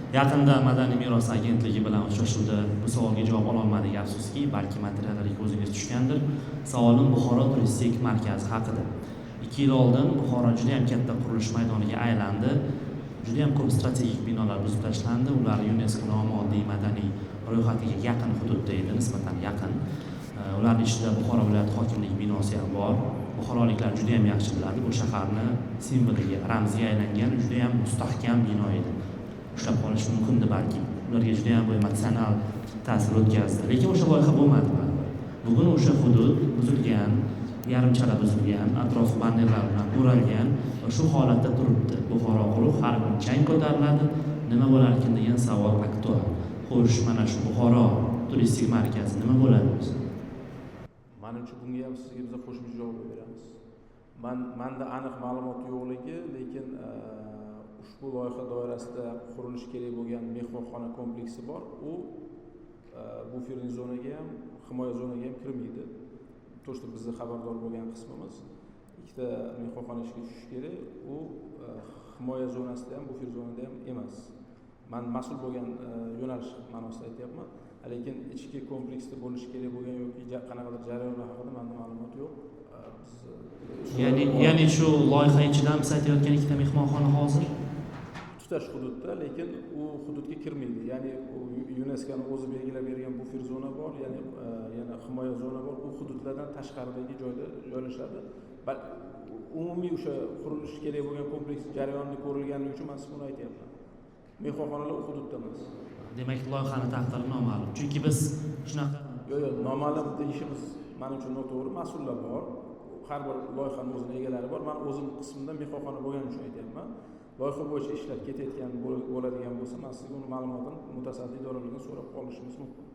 Yaqinda Madaniy meros agentligi bilan uchrashuvda bu savolga javob ololmadik, afsuski, balki materiallarga ko'zingiz tushgandir. Savolim Buxoro turistik markazi haqida. 2 yil oldin Buxoro juda ham katta qurilish maydoniga aylandi. Juda ham ko'p strategik binolar buzib tashlandi. Ular UNESCO nomoddiy madaniy ro'yxatiga yaqin hududda edi, nisbatan yaqin. Ularning ichida Buxoro viloyat hokimligi binosi ham bor. Buxoroliklar juda ham yaxshi biladi, bu shaharni simboliga, ramziga aylangan juda ham mustahkam bino edi. Ushlab qolish mumkindi balki. Ularga juda ham emotsional ta'sir o'tkazdi. Lekin o'sha loyiha bo'lmadi. Bugun o'sha hudud buzilgan, yarimchala buzilgan, atrofi bannerlar bilan o'ralgan va shu holatda turibdi. Buxoro quruq, har kun chang ko'tariladi. Nima bo'larkin degan savol aktual. Xo'sh, mana shu Buxoro turistik markazi nima bo'ladi o'zi? Menimcha bunga ham sizga biz qo'shimcha javob beramiz. Menda aniq ma'lumot yo'qligi, lekin ushbu loyiha doirasida qurilish kerak bo'lgan mehmonxona kompleksi bor. U buferning zonaga ham, himoya zonaga ham kirmaydi. To'g'ri, bizni xabardor bo'lgan qismimiz ikkita mehmonxona ishga tushishi kerak. U himoya zonasida ham, bufer zonada ham emas. Men mas'ul bo'lgan yo'nalish ma'nosida aytyapman. Lekin ichki kompleksda bo'lishi kerak bo'lgan yoki qanaqadir jarayonlar haqida menda ma'lumot yo'q. Ya'ni shu loyiha ichidan biz aytayotgan ikkita mehmonxona hozir tutash hududda, lekin u hududga kirmaydi. Ya'ni UNESCOning o'zi belgilab bergan bufer zona bor, ya'ni yana himoya zona bor. U hududlardan tashqaridagi joyda joylashadi. Umumiy o'sha qurilish kerak bo'lgan kompleks jarayonni ko'rilganligi uchun men buni aytyapman. Mehmonxonalar u hududda emas. Demak, loyihani taqdiri noma'lum. Chunki biz shunaqa yo'q, noma'lum deyishimiz menimcha noto'g'ri. Mas'ullar bor. Har bir loyihaning o'zining egalari bor. Men o'zim qismimda mehmonxona bo'lgani uchun aytyapman. Loyiha bo'yicha ishlar ketayotgan bo'ladigan bo'lsa, men sizga uni ma'lumotini mutasaddi idoralardan so'rab qolishimiz mumkin.